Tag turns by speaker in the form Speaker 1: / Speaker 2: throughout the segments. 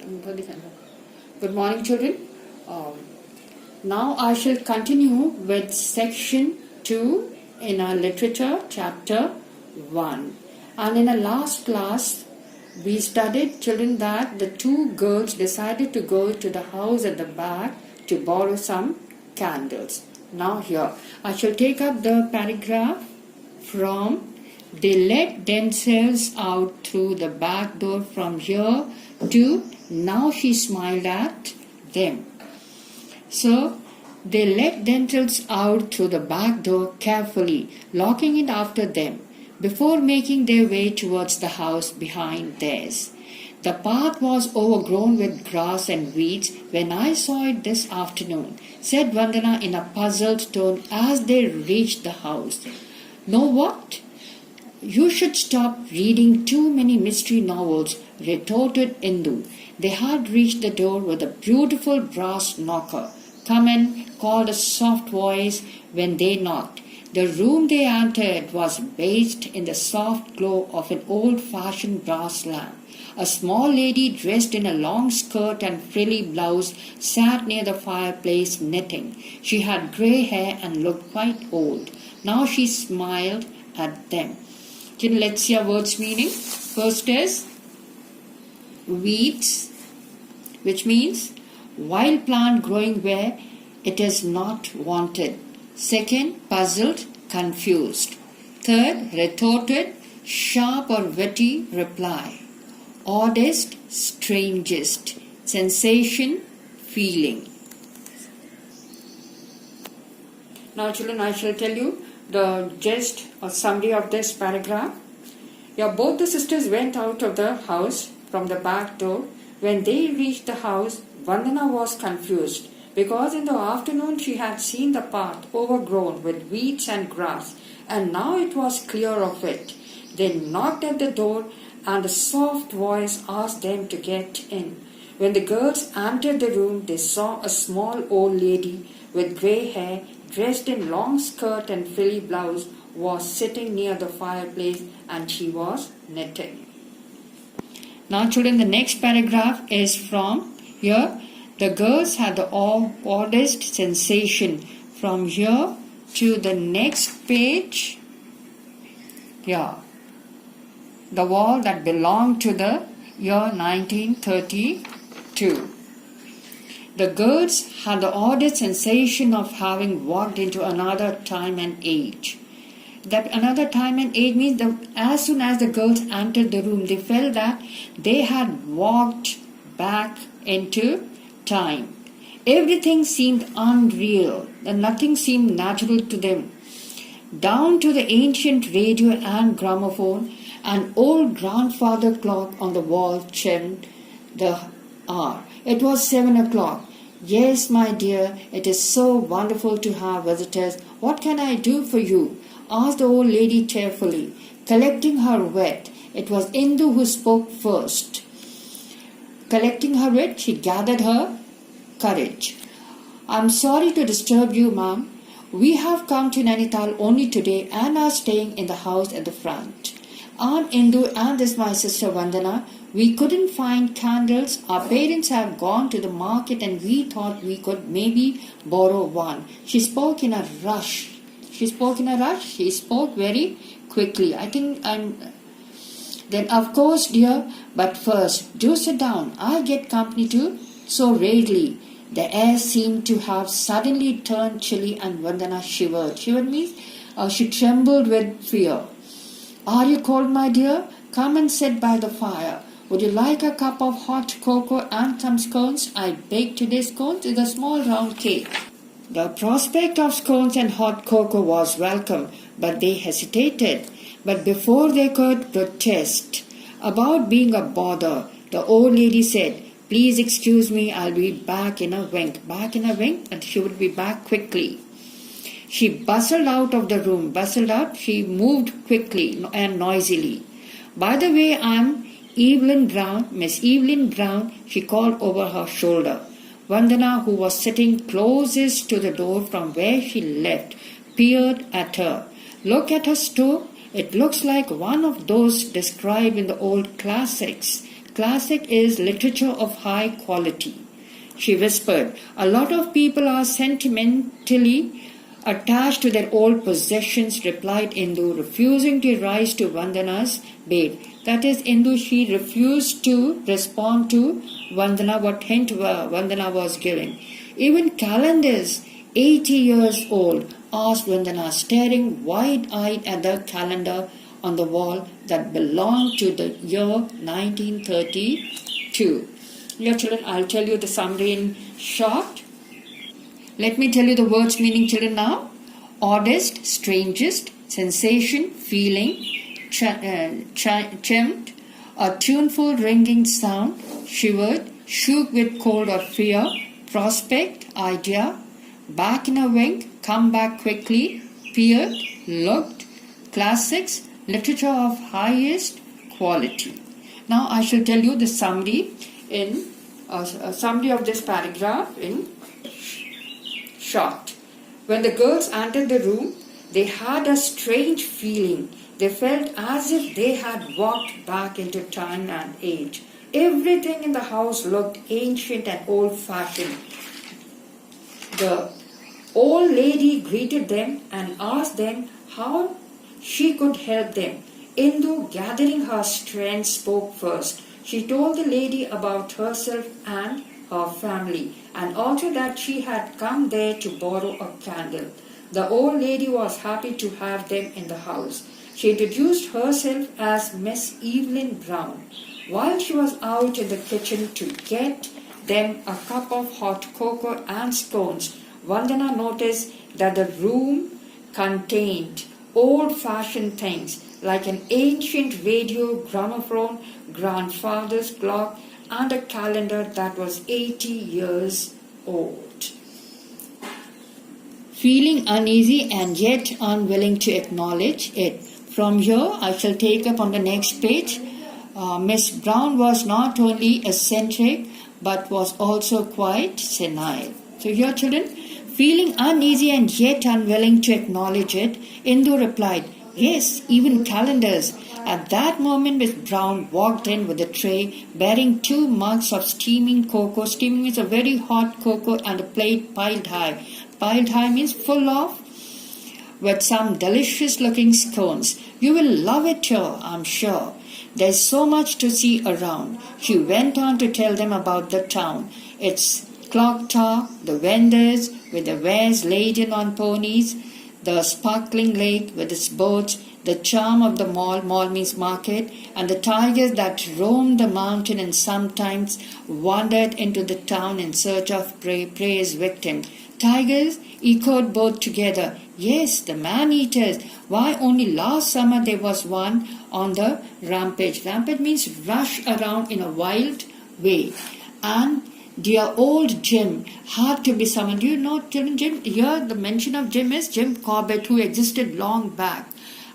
Speaker 1: Good morning, children. Now I shall continue with section 2 in our literature, chapter 1. And in our last class, we studied, children, that the two girls decided to go to the house at the back to borrow some candles. Now here, I shall take up the paragraph from "They let themselves out through the back door from here to now she smiled at them." So, they let themselves out through the back door carefully, locking it after them, before making their way towards the house behind theirs. "The path was overgrown with grass and weeds when I saw it this afternoon," said Vandana in a puzzled tone as they reached the house. "Know what? You should stop reading too many mystery novels," retorted Indu. They had reached the door with a beautiful brass knocker. "Come in," called a soft voice when they knocked. The room they entered was bathed in the soft glow of an old-fashioned brass lamp. A small lady dressed in a long skirt and frilly blouse sat near the fireplace knitting. She had grey hair and looked quite old. Now she smiled at them. Let's see our words meaning. First is weeds, which means wild plant growing where it is not wanted. Second, puzzled, confused. Third, retorted, sharp or witty reply. Oddest, strangest. Sensation, feeling. Now children, I shall tell you the gist or summary of this paragraph. Both the sisters went out of the house from the back door. When they reached the house, Vandana was confused because in the afternoon she had seen the path overgrown with weeds and grass, and now it was clear of it. They knocked at the door and a soft voice asked them to get in. When the girls entered the room, they saw a small old lady with grey hair, dressed in long skirt and frilly blouse, was sitting near the fireplace and she was knitting. Now children, the next paragraph is from here. The girls had the oddest sensation. From here to the next page, the wall that belonged to the year 1932. The girls had the oddest sensation of having walked into another time and age. That another time and age means that as soon as the girls entered the room, they felt that they had walked back into time. Everything seemed unreal and nothing seemed natural to them. Down to the ancient radio and gramophone, an old grandfather clock on the wall chimed the hour. It was 7 o'clock. "Yes, my dear, it is so wonderful to have visitors. What can I do for you?" asked the old lady cheerfully. Collecting her wit, it was Indu who spoke first. Collecting her wit, she gathered her courage. "I'm sorry to disturb you, ma'am. We have come to Nainital only today and are staying in the house at the front. Aunt Indu and this my sister Vandana. We couldn't find candles. Our parents have gone to the market and we thought we could maybe borrow one." She spoke in a rush. She spoke very quickly. Then of course, dear, but first, do sit down. I get company too. So rarely. The air seemed to have suddenly turned chilly and Vandana shivered. Shivered means she trembled with fear. "Are you cold, my dear? Come and sit by the fire. Would you like a cup of hot cocoa and some scones? I baked today's scones in a small round cake." The prospect of scones and hot cocoa was welcome, but they hesitated. But before they could protest about being a bother, the old lady said, "Please excuse me, I'll be back in a wink." Back in a wink, and she would be back quickly. She bustled out of the room. She moved quickly and noisily. "By the way, I'm Miss Evelyn Brown," she called over her shoulder. Vandana, who was sitting closest to the door from where she left, peered at her. "Look at her stove. It looks like one of those described in the old classics. classic is literature of high quality. She whispered, a lot of people are sentimentally attached to their old possessions, replied Indu, refusing to rise to Vandana's bait. That is, Indu, she refused to respond to Vandana, what hint Vandana was giving. Even calendars, 80 years old, asked Vandana, staring wide-eyed at the calendar on the wall that belonged to the year 1932. Dear children, I'll tell you the summary in short. Let me tell you the words meaning, children, now. Oddest, strangest, sensation, feeling, chimed, a tuneful ringing sound, shivered, shook with cold or fear, prospect, idea, back in a wink, come back quickly, peered, looked, classics, literature of highest quality. Now I shall tell you the summary in a summary of this paragraph in short. When the girls entered the room, they had a strange feeling. They felt as if they had walked back into time and age. Everything in the house looked ancient and old-fashioned. The old lady greeted them and asked them how she could help them. Indu, gathering her strength, spoke first. She told the lady about herself and her family, and also that she had come there to borrow a candle. The old lady was happy to have them in the house. She introduced herself as Miss Evelyn Brown. While she was out in the kitchen to get them a cup of hot cocoa and scones, Vandana noticed that the room contained old-fashioned things like an ancient radio, gramophone, grandfather's clock, and a calendar that was 80 years old. Feeling uneasy and yet unwilling to acknowledge it. From here, I shall take up on the next page. Miss Brown was not only eccentric but was also quite senile. So here, children, feeling uneasy and yet unwilling to acknowledge it, Indu replied, yes, even calendars. At that moment, Miss Brown walked in with a tray bearing 2 mugs of steaming cocoa. Steaming means a very hot cocoa, and a plate piled high. Piled high means full of, with some delicious looking scones. You will love it here, I'm sure. There's so much to see around. She went on to tell them about the town, its clock tower, the vendors with the wares laden on ponies, the sparkling lake with its boats, the charm of the mall means market, and the tigers that roamed the mountain and sometimes wandered into the town in search of prey's victim. Tigers echoed both together. Yes, the man-eaters. Why, only last summer there was one on the rampage. Rampage means rush around in a wild way. And dear old Jim had to be summoned. Do you know Jim? Here the mention of Jim is Jim Corbett, who existed long back.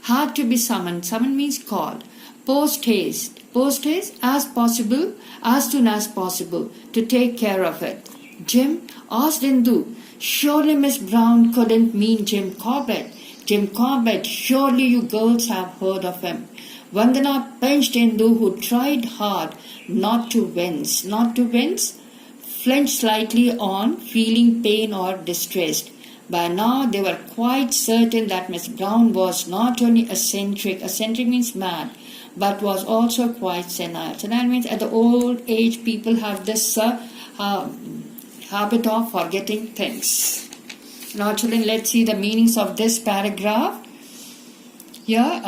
Speaker 1: Had to be summoned. Summoned means called. Post haste. Post haste, as possible, as soon as possible, to take care of it. Jim asked Indu. Surely Miss Brown couldn't mean Jim Corbett. Jim Corbett, surely you girls have heard of him. Vandana pinched Indu, who tried hard not to wince. Not to wince? Flinched slightly on feeling pain or distressed. By now they were quite certain that Miss Brown was not only eccentric means mad, but was also quite senile. Senile means at the old age people have this habit of forgetting things. Now children, let's see the meanings of this paragraph. Here,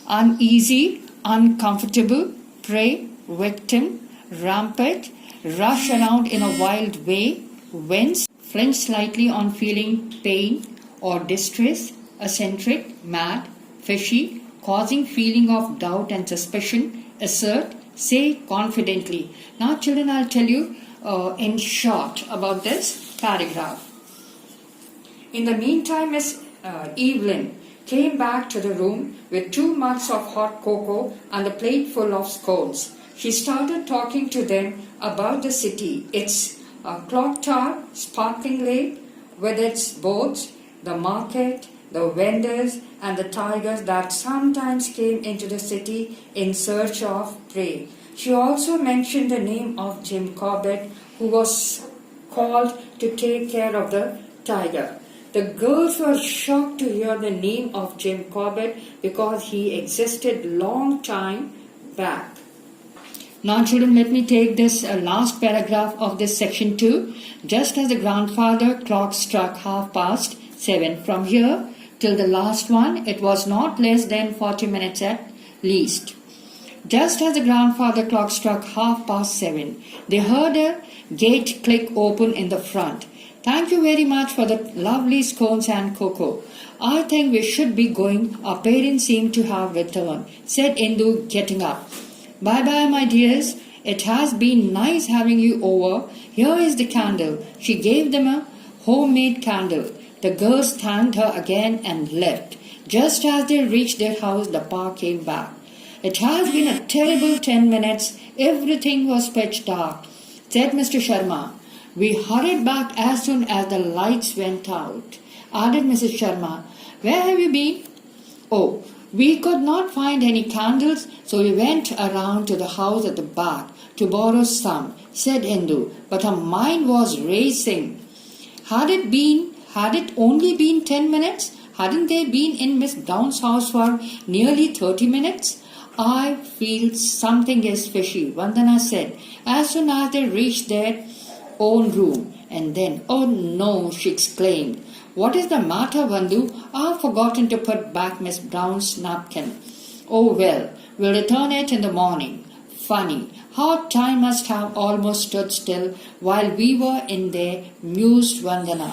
Speaker 1: uneasy, uncomfortable, prey, victim, rampant, rush around in a wild way, wince, flinch slightly on feeling pain or distress, eccentric, mad, fishy, causing feeling of doubt and suspicion, assert, say confidently. Now children, I'll tell you in short about this paragraph. In the meantime, Miss Evelyn came back to the room with 2 mugs of hot cocoa and a plate full of scones. She started talking to them about the city, its clock tower, sparkling lake with its boats, the market, the vendors, and the tigers that sometimes came into the city in search of prey. She also mentioned the name of Jim Corbett, who was called to take care of the tiger. The girls were shocked to hear the name of Jim Corbett because he existed long time back. Now children, let me take this last paragraph of this section 2. Just as the grandfather clock struck 7:30. From here till the last one, it was not less than 40 minutes at least. Just as the grandfather clock struck 7:30, they heard a gate click open in the front. Thank you very much for the lovely scones and cocoa. I think we should be going. Our parents seem to have returned, said Indu, getting up. Bye-bye, my dears. It has been nice having you over. Here is the candle. She gave them a homemade candle. The girls thanked her again and left. Just as they reached their house, the pa came back. It has been a terrible 10 minutes. Everything was pitch dark, said Mr. Sharma. We hurried back as soon as the lights went out, added Mrs. Sharma. Where have you been? Oh, we could not find any candles, so we went around to the house at the back to borrow some, said Indu, but her mind was racing. Had it only been 10 minutes? Hadn't they been in Miss Brown's house for nearly 30 minutes? I feel something is fishy, Vandana said, as soon as they reached their own room. And then, oh no, she exclaimed. What is the matter, Vandu? I've forgotten to put back Miss Brown's napkin. Oh well, we'll return it in the morning. Funny, how time must have almost stood still while we were in there, mused Vandana.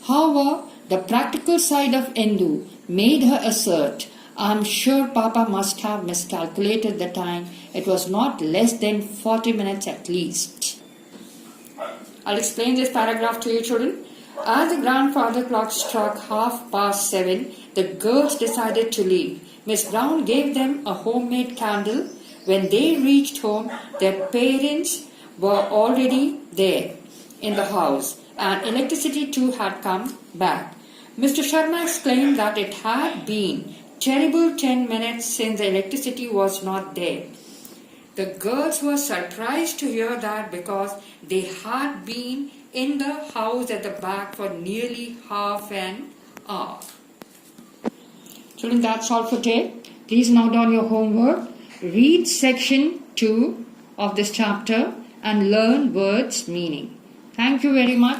Speaker 1: However, the practical side of Indu made her assert, I'm sure Papa must have miscalculated the time. It was not less than 40 minutes at least. I'll explain this paragraph to you, children. As the grandfather clock struck 7:30, the girls decided to leave. Miss Brown gave them a homemade candle. When they reached home, their parents were already there in the house, and electricity too had come back. Mr. Sharma explained that it had been terrible 10 minutes since the electricity was not there. The girls were surprised to hear that because they had been in the house at the back for nearly half an hour. Children, that's all for today. Please note down your homework. Read section 2 of this chapter and learn words meaning. Thank you very much.